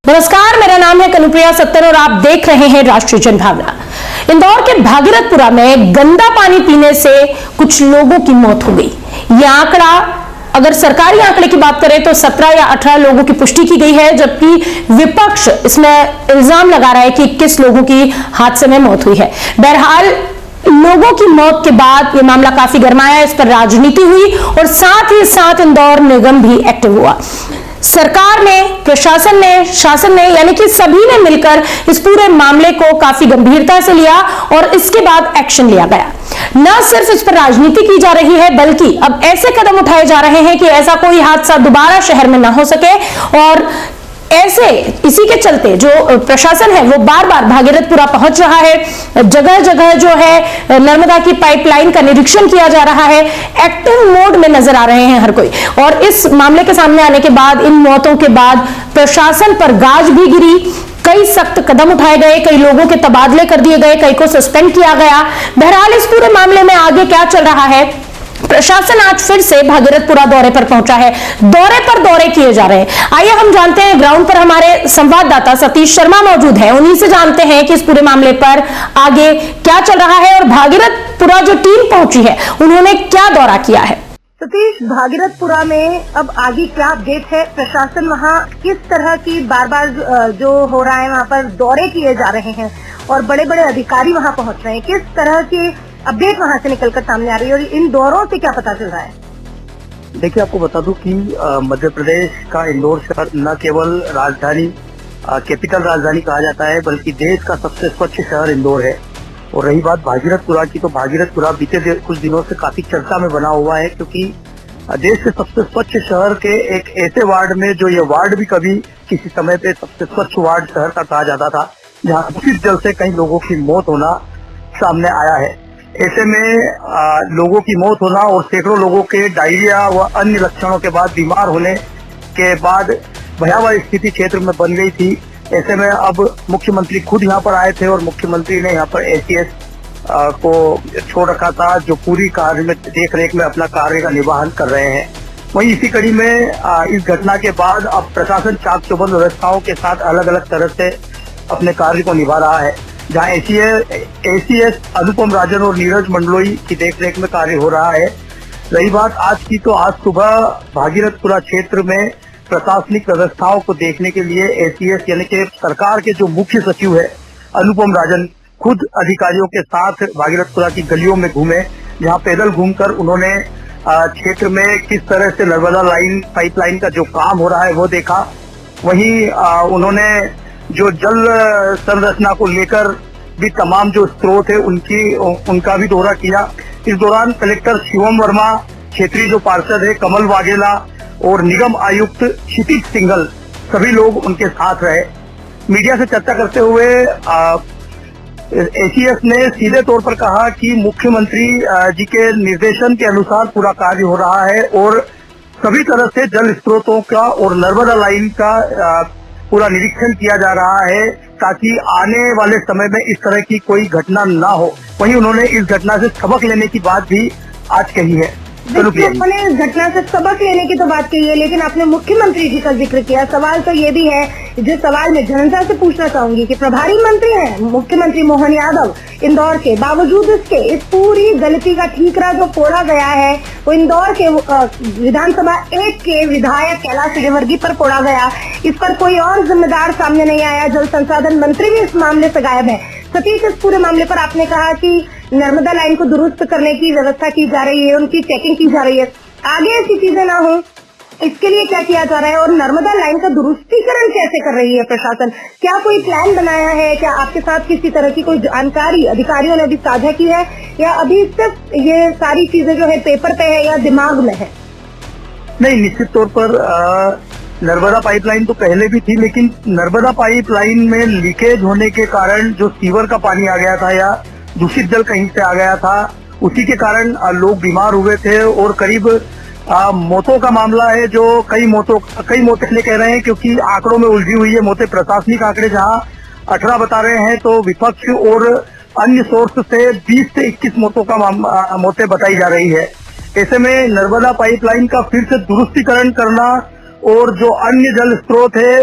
नमस्कार, मेरा नाम है कनुप्रिया सत्तर और आप देख रहे हैं राष्ट्रीय जनभावना। इंदौर के भागीरथपुरा में गंदा पानी पीने से कुछ लोगों की मौत हो गई। यह आंकड़ा, अगर सरकारी आंकड़े की बात करें तो 17 या 18 लोगों की पुष्टि की गई है, जबकि विपक्ष इसमें इल्जाम लगा रहा है कि 21 लोगों की हादसे में मौत हुई है। बहरहाल लोगों की मौत के बाद यह मामला काफी गरमाया, इस पर राजनीति हुई और साथ ही साथ इंदौर निगम भी एक्टिव हुआ। सरकार ने, प्रशासन ने, शासन ने, यानी कि सभी ने मिलकर इस पूरे मामले को काफी गंभीरता से लिया और इसके बाद एक्शन लिया गया। न सिर्फ इस पर राजनीति की जा रही है, बल्कि अब ऐसे कदम उठाए जा रहे हैं कि ऐसा कोई हादसा दोबारा शहर में न हो सके। और ऐसे इसी के चलते जो प्रशासन है वो बार बार भागीरथपुरा पहुंच रहा है। जगह जगह जो है नर्मदा की पाइपलाइन का निरीक्षण किया जा रहा है। एक्टिव मोड में नजर आ रहे हैं हर कोई। और इस मामले के सामने आने के बाद, इन मौतों के बाद प्रशासन पर गाज भी गिरी, कई सख्त कदम उठाए गए, कई लोगों के तबादले कर दिए गए, कई को सस्पेंड किया गया। बहरहाल इस पूरे मामले में आगे क्या चल रहा है, प्रशासन आज फिर से भागीरथपुरा दौरे पर पहुंचा है। दौरे पर दौरे किए जा रहे हैं। आइए हम जानते हैं, ग्राउंड पर हमारे संवाददाता सतीश शर्मा मौजूद हैं, उन्हीं से जानते हैं कि इस पूरे मामले पर आगे क्या चल रहा है और भागीरथपुरा जो टीम पहुंची है उन्होंने क्या दौरा किया है। सतीश, भागीरथपुरा में अब आगे क्या अपडेट है? प्रशासन वहाँ किस तरह की बार बार जो हो रहा है वहाँ पर दौरे किए जा रहे हैं और बड़े बड़े अधिकारी वहाँ पहुँच रहे हैं, किस तरह की अपडेट वहाँ से निकलकर सामने आ रही है और इन दौरों से क्या पता चल रहा है? देखिए, आपको बता दूं कि मध्य प्रदेश का इंदौर शहर न केवल राजधानी, कैपिटल राजधानी कहा जाता है, बल्कि देश का सबसे स्वच्छ शहर इंदौर है। और रही बात भागीरथपुरा की, तो भागीरथपुरा बीते कुछ दिनों से काफी चर्चा में बना हुआ है, क्योंकि देश के सबसे स्वच्छ शहर के एक ऐसे वार्ड में, जो ये वार्ड भी कभी किसी समय पे सबसे स्वच्छ वार्ड शहर का कहा जाता था, जहाँ दूषित जल से कई लोगों की मौत होना सामने आया है। ऐसे में लोगों की मौत होना और सैकड़ों लोगों के डायरिया व अन्य लक्षणों के बाद बीमार होने के बाद भयावह स्थिति क्षेत्र में बन गई थी। ऐसे में अब मुख्यमंत्री खुद यहाँ पर आए थे और मुख्यमंत्री ने यहाँ पर एसीएस को छोड़ रखा था, जो पूरी कार्य में देख रेख में अपना कार्य का निर्वहन कर रहे हैं। वहीं इसी कड़ी में इस घटना के बाद अब प्रशासन चाक चौबंद व्यवस्थाओं के साथ अलग अलग तरह से अपने कार्य को निभा रहा है। जहाँ एसीएस अनुपम राजन और नीरज मंडलोई की देखरेख में कार्य हो रहा है। रही बात आज की, तो आज सुबह भागीरथपुरा क्षेत्र में प्रशासनिक व्यवस्थाओं को देखने के लिए एसीएस यानी कि सरकार के जो मुख्य सचिव है अनुपम राजन खुद अधिकारियों के साथ भागीरथपुरा की गलियों में घूमे, जहाँ पैदल घूमकर उन्होंने क्षेत्र में किस तरह से नर्मदा पाइपलाइन का जो काम हो रहा है वो देखा। वहीं उन्होंने जो जल संरचना को लेकर भी तमाम जो स्रोत है उनका भी दौरा किया। इस दौरान कलेक्टर शिवम वर्मा, क्षेत्रीय जो पार्षद है कमल वाघेला और निगम आयुक्त क्षितिज सिंघल, सभी लोग उनके साथ रहे। मीडिया से चर्चा करते हुए एसीएस ने सीधे तौर पर कहा कि मुख्यमंत्री जी के निर्देशन के अनुसार पूरा कार्य हो रहा है और सभी तरह से जल स्रोतों का और नर्मदा लाइन का पूरा निरीक्षण किया जा रहा है, ताकि आने वाले समय में इस तरह की कोई घटना ना हो। वहीं उन्होंने इस घटना से सबक लेने की बात भी आज कही है। आपने इस घटना से सबक लेने की तो बात कही है, लेकिन आपने मुख्यमंत्री जी का जिक्र किया। सवाल तो ये भी है, जो सवाल मैं जनता से पूछना चाहूंगी कि प्रभारी मंत्री हैं मुख्यमंत्री मोहन यादव इंदौर के, बावजूद इसके इस पूरी गलती का ठीकरा जो फोड़ा गया है वो इंदौर के विधानसभा 1 के विधायक कैलाश विजयवर्गीय पर फोड़ा गया। इस पर कोई और जिम्मेदार सामने नहीं आया। जल संसाधन मंत्री भी इस मामले से गायब है। सतीश, इस पूरे मामले पर आपने कहा कि नर्मदा लाइन को दुरुस्त करने की व्यवस्था की जा रही है, उनकी चेकिंग की जा रही है। आगे ऐसी चीजें ना हो, इसके लिए क्या किया जा रहा है और नर्मदा लाइन का दुरुस्तीकरण कैसे कर रही है प्रशासन? क्या कोई प्लान बनाया है? क्या आपके साथ किसी तरह की कोई जानकारी अधिकारियों ने अभी साझा की है, या अभी सिर्फ ये सारी चीजें जो है पेपर पे है या दिमाग में है? नहीं, निश्चित तौर पर नर्मदा पाइपलाइन तो पहले भी थी, लेकिन नर्मदा पाइपलाइन में लीकेज होने के कारण जो सीवर का पानी आ गया था या दूषित जल कहीं से आ गया था, उसी के कारण लोग बीमार हुए थे और करीब मौतों का मामला है, जो कई मौतें इसलिए कह रहे हैं क्योंकि आंकड़ों में उलझी हुई है मौतें। प्रशासनिक आंकड़े जहां 18 बता रहे हैं, तो विपक्ष और अन्य सोर्स से 20 से 21 मौतें बताई जा रही है। ऐसे में नर्मदा पाइपलाइन का फिर से दुरुस्तीकरण करना और जो अन्य जल स्रोत है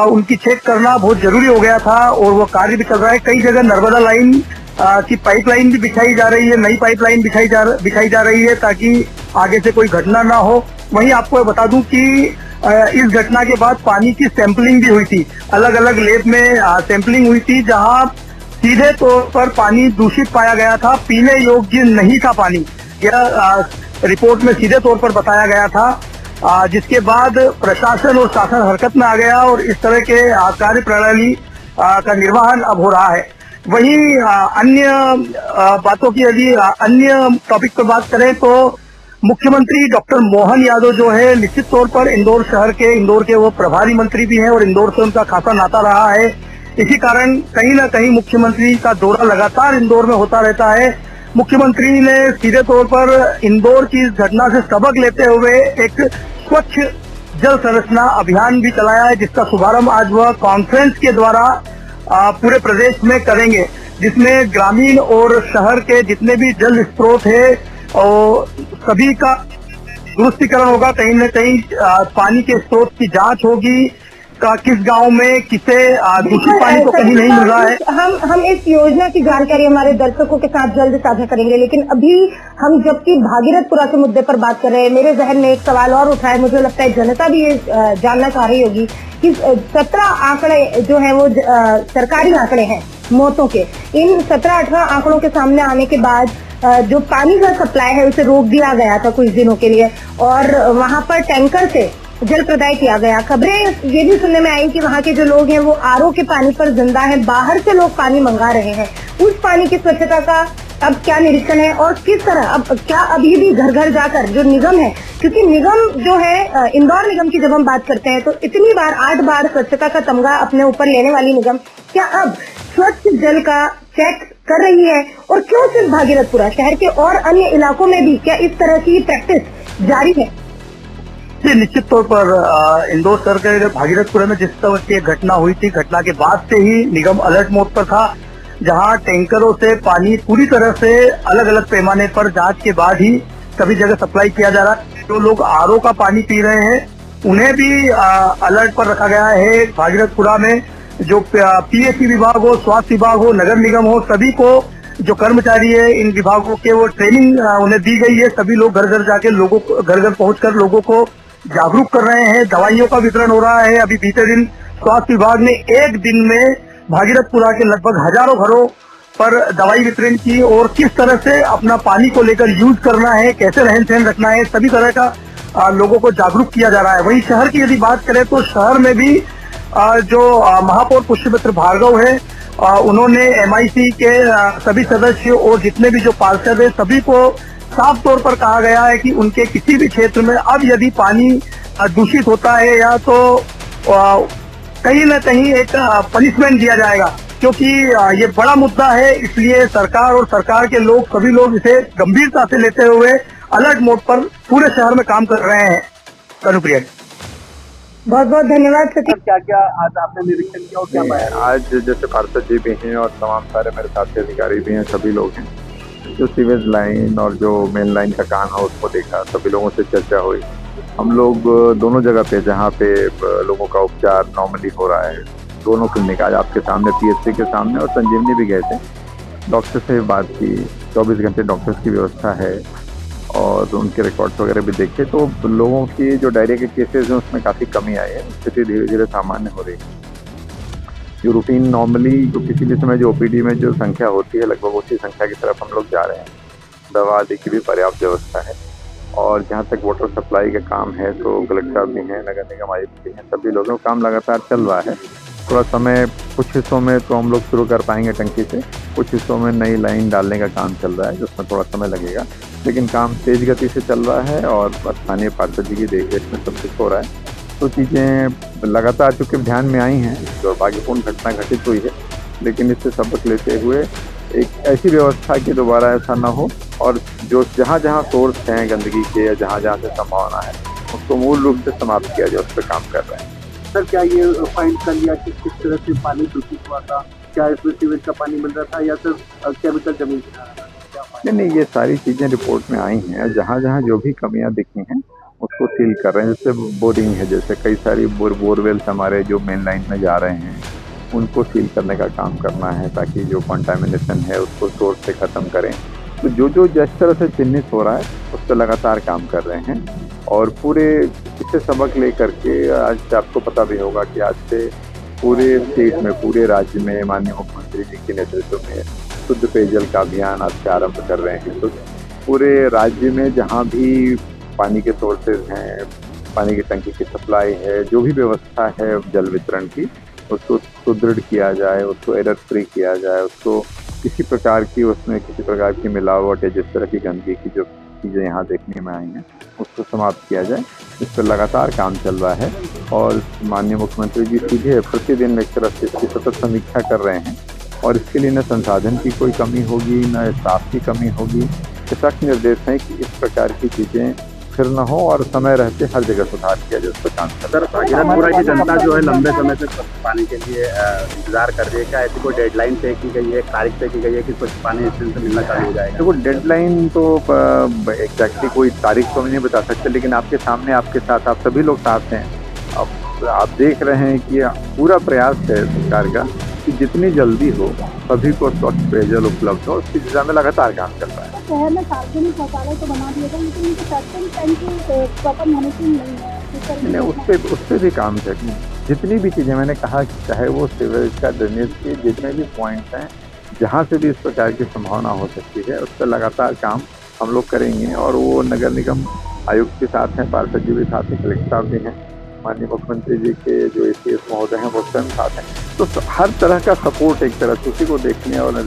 उनकी चेक करना बहुत जरूरी हो गया था और वो कार्य भी चल रहा है। कई जगह नर्मदा लाइन की पाइपलाइन भी बिछाई जा रही है, नई पाइपलाइन बिछाई जा रही है ताकि आगे से कोई घटना ना हो। वहीं आपको बता दूं कि इस घटना के बाद पानी की सैंपलिंग भी हुई थी, अलग अलग लेब में सैंपलिंग हुई थी जहां सीधे तौर पर पानी दूषित पाया गया था, पीने योग्य नहीं था पानी, यह रिपोर्ट में सीधे तौर पर बताया गया था। जिसके बाद प्रशासन और शासन हरकत में आ गया और इस तरह के कार्य प्रणाली का निर्वहन अब हो रहा है। वहीं अन्य बातों की यदि अन्य टॉपिक पर बात करें तो मुख्यमंत्री डॉक्टर मोहन यादव जो है निश्चित तौर पर इंदौर के वो प्रभारी मंत्री भी हैं और इंदौर से उनका खासा नाता रहा है। इसी कारण कहीं ना कहीं मुख्यमंत्री का दौरा लगातार इंदौर में होता रहता है। मुख्यमंत्री ने सीधे तौर पर इंदौर की इस घटना से सबक लेते हुए एक स्वच्छ जल संरचना अभियान भी चलाया है, जिसका शुभारंभ आज वह कॉन्फ्रेंस के द्वारा पूरे प्रदेश में करेंगे, जिसमें ग्रामीण और शहर के जितने भी जल स्रोत है और सभी का दुरुस्तीकरण होगा। कहीं न कहीं पानी के स्रोत की जांच होगी, का किस गांव में किसे दूषित पानी तो कहीं नहीं मिल रहा है। हम इस योजना की जानकारी हमारे दर्शकों के साथ जल्द साझा करेंगे, लेकिन अभी हम जबकि भागीरथपुरा के मुद्दे पर बात कर रहे हैं, मेरे जहन में एक सवाल और उठा है, मुझे लगता है जनता भी ये जानना चाह रही होगी कि 17 आंकड़े जो है वो सरकारी आंकड़े हैं मौतों के। इन 17-18 आंकड़ों के सामने आने के बाद जो पानी का सप्लाई है उसे रोक दिया गया था कुछ दिनों के लिए और वहां पर टैंकर से जल प्रदाय किया गया। खबरें ये भी सुनने में आई कि वहाँ के जो लोग हैं वो आरओ के पानी पर जिंदा हैं, बाहर से लोग पानी मंगा रहे हैं। उस पानी की स्वच्छता का अब क्या निरीक्षण है और किस तरह अब क्या अभी भी घर घर जाकर जो निगम है, क्योंकि निगम जो है इंदौर निगम की जब हम बात करते हैं तो इतनी बार 8 बार स्वच्छता का तमगा अपने ऊपर लेने वाली निगम क्या अब स्वच्छ जल का चेक कर रही है? और क्यों सिर्फ भागीरथपुरा, शहर के और अन्य इलाकों में भी क्या इस तरह की प्रैक्टिस जारी है? जी, निश्चित तौर पर इंदौर शहर के भागीरथपुरा में जिस तरह की घटना हुई थी, घटना के बाद से ही निगम अलर्ट मोड पर था, जहां टैंकरों से पानी पूरी तरह से अलग अलग पैमाने पर जांच के बाद ही सभी जगह सप्लाई किया जा रहा है। जो लोग आरओ का पानी पी रहे हैं उन्हें भी अलर्ट पर रखा गया है। भागीरथपुरा में जो पीएचई विभाग हो, स्वास्थ्य विभाग हो, नगर निगम हो, सभी को जो कर्मचारी है इन विभागों के वो ट्रेनिंग उन्हें दी गई है। सभी लोग घर घर जाके घर घर पहुंचकर लोगों को जागरूक कर रहे हैं। दवाइयों का वितरण हो रहा है। अभी बीते दिन स्वास्थ्य विभाग ने एक दिन में भागीरथपुरा के लगभग हजारों घरों पर दवाई वितरण की और किस तरह से अपना पानी को लेकर यूज करना है, कैसे रहन सहन रखना है, सभी तरह का लोगों को जागरूक किया जा रहा है। वहीं शहर की यदि बात करें तो शहर में भी जो महापौर पुष्पमित्र भार्गव है उन्होंने एमआईसी के सभी सदस्य और जितने भी जो पार्षद है सभी को साफ तौर पर कहा गया है कि उनके किसी भी क्षेत्र में अब यदि पानी दूषित होता है या तो कहीं न कहीं एक पनिशमेंट दिया जाएगा, क्योंकि ये बड़ा मुद्दा है। इसलिए सरकार और सरकार के लोग सभी लोग इसे गंभीरता से लेते हुए अलर्ट मोड पर पूरे शहर में काम कर रहे हैं। कनुप्रिया, बहुत बहुत धन्यवाद सतीश। क्या क्या आज आपने निरीक्षण किया और क्या पाया? आज जैसे पार्षद जी भी हैं और तमाम सारे मेरे साथी अधिकारी भी हैं, सभी लोग हैं। जो सीवेज लाइन और जो मेन लाइन का काम है उसको देखा, सभी लोगों से चर्चा हुई। हम लोग दोनों जगह पे जहाँ पे लोगों का उपचार नॉर्मली हो रहा है, दोनों क्लिनिक आज आपके सामने पीएचसी के सामने और संजीवनी भी गए थे, डॉक्टर से बात की। 24 घंटे डॉक्टर्स की व्यवस्था है और उनके रिकॉर्ड्स वगैरह भी देखे तो लोगों की जो डायरिया के केसेस हैं उसमें काफ़ी कमी आई है, स्थिति धीरे धीरे सामान्य हो रही है। जो रूटीन नॉर्मली जो किसी भी समय जो ओपीडी में जो संख्या होती है लगभग उसी संख्या की तरफ हम लोग जा रहे हैं। दवा आदि की भी पर्याप्त व्यवस्था है और जहाँ तक वाटर सप्लाई का काम है तो कलेक्टर साहब भी हैं, नगर निगम आयुक्त भी हैं, सभी लोगों का काम लगातार चल रहा है। थोड़ा समय कुछ हिस्सों में तो हम लोग शुरू कर पाएंगे टंकी से, कुछ हिस्सों में नई लाइन डालने का काम चल रहा है जिसमें थोड़ा समय लगेगा, लेकिन काम तेज गति से चल रहा है और स्थानीय पार्षद जी की देखरेख में सब कुछ हो रहा है। तो चीज़ें लगातार चूँकि ध्यान में आई हैं, दुर्भाग्यपूर्ण घटना घटित हुई है, लेकिन इससे सबक लेते हुए एक ऐसी व्यवस्था कि दोबारा ऐसा ना हो और जो जहाँ जहाँ सोर्स हैं गंदगी के या जहाँ जहाँ से संभावना है उसको मूल रूप से समाप्त किया जाए, उस पर काम कर रहे हैं। सर, क्या ये फाइंड कर लिया कि किस तरह से पानी दूषित हुआ था? क्या इसमें सीवेज का पानी मिल रहा था या सिर्फ केमिकल जमीन से आ रहा था? नहीं, ये सारी चीजें रिपोर्ट में आई हैं। जहाँ जहाँ जो भी कमियां दिखी हैं उसको सील कर रहे हैं। जैसे बोरिंग है, जैसे कई सारी बोरवेल्स हमारे जो मेन लाइन में जा रहे हैं उनको सील करने का काम करना है, ताकि जो कंटामिनेशन है उसको सोर्स से ख़त्म करें। तो जो जिस तरह से चिन्हित हो रहा है उस पर लगातार काम कर रहे हैं। और पूरे इससे सबक लेकर के आज आपको पता भी होगा कि आज से पूरे स्टेट में, पूरे राज्य में माननीय मुख्यमंत्री जी के नेतृत्व में शुद्ध पेयजल का अभियान आज से आरंभ कर रहे हैं। तो पूरे राज्य में जहाँ भी पानी के सोर्सेज हैं, पानी की टंकी की सप्लाई है, जो भी व्यवस्था है जल वितरण की, उसको सुदृढ़ किया जाए, उसको एरर फ्री किया जाए, उसको किसी प्रकार की उसमें किसी प्रकार की मिलावट या जिस तरह की गंदगी की जो चीज़ें यहाँ देखने में आई हैं उसको समाप्त किया जाए। इस पर लगातार काम चल रहा है और माननीय मुख्यमंत्री जी सीधे प्रतिदिन एक तरह से इसकी सतत समीक्षा कर रहे हैं। और इसके लिए न संसाधन की कोई कमी होगी, न स्टाफ की कमी होगी। ये सख्त निर्देश हैं कि इस प्रकार की चीज़ें फिर न हो और समय रहते हर जगह सुधार किया जाए, उस पर काम कर। सर, भागीरथपुरा की जनता जो है लंबे समय से पानी के लिए इंतजार कर रही है। क्या ऐसी कोई डेडलाइन तय की गई है, तारीख तय की गई है कि कुछ पानी इस दिन से मिलना चालू हो जाएगा? देखो, डेडलाइन तो एग्जैक्टली कोई तारीख तो नहीं बता सकते, लेकिन आपके सामने, आपके साथ, आप सभी लोग साथ हैं। अब आप देख रहे हैं कि पूरा प्रयास है सरकार का कि जितनी जल्दी हो सभी को स्वच्छ पेयजल उपलब्ध हो, उसकी दिशा में लगातार काम चल रहा है। शहर में सार्वजनिक शौचालय तो बना दिया था, लेकिन उनकी फैक्ट्री टैंकी प्रॉपर मॉनिटरिंग नहीं है। नहीं, उस पर भी काम करनी। जितनी भी चीज़ें मैंने कहा कि चाहे वो सीवरेज का, ड्रेनेज के जितने भी पॉइंट्स हैं, जहाँ से भी इस प्रकार की संभावना हो सकती है, उस पर लगातार काम हम लोग करेंगे। और वो नगर निगम आयुक्त के साथ हैं, पार्षद जी भी साथ हैं, कलेक्टर साहब भी हैं, माननीय मुख्यमंत्री जी के जो ACS महोदय हैं वो स्वयं साथ हैं। तो हर तरह का सपोर्ट, एक तरह से उसी को देखने और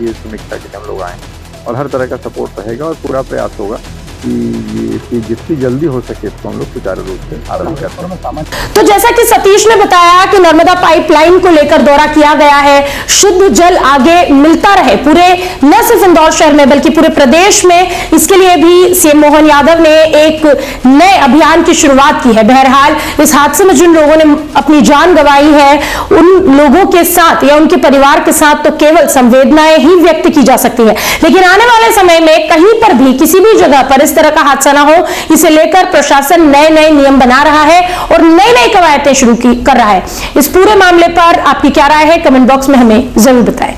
ये समीक्षा के हम लोग आए हैं और हर तरह का सपोर्ट रहेगा और पूरा प्रयास होगा कि जितनी जल्दी हो सके इसको हम लोग सुचारू रूप से आरंभ करते हैं। तो जैसा कि सतीश ने बताया कि नर्मदा पाइपलाइन को लेकर दौरा किया गया है, शुद्ध जल आगे मिलता रहे पूरे, न सिर्फ इंदौर शहर में बल्कि पूरे प्रदेश में, इसके लिए भी सीएम मोहन यादव ने एक नए अभियान की शुरुआत की है। बहरहाल इस हादसे में जिन लोगों ने अपनी जान गंवाई है उन लोगों के साथ या उनके परिवार के साथ तो केवल संवेदनाएं ही व्यक्त की जा सकती है, लेकिन आने वाले समय में कहीं पर भी किसी भी जगह पर इस तरह का हादसा ना हो, इसे लेकर प्रशासन नए नए नियम बना रहा है और नई नई कवायदें शुरू कर रहा है। इस पूरे मामले पर आपकी क्या राय है, कमेंट बॉक्स में हमें जरूर बताएं।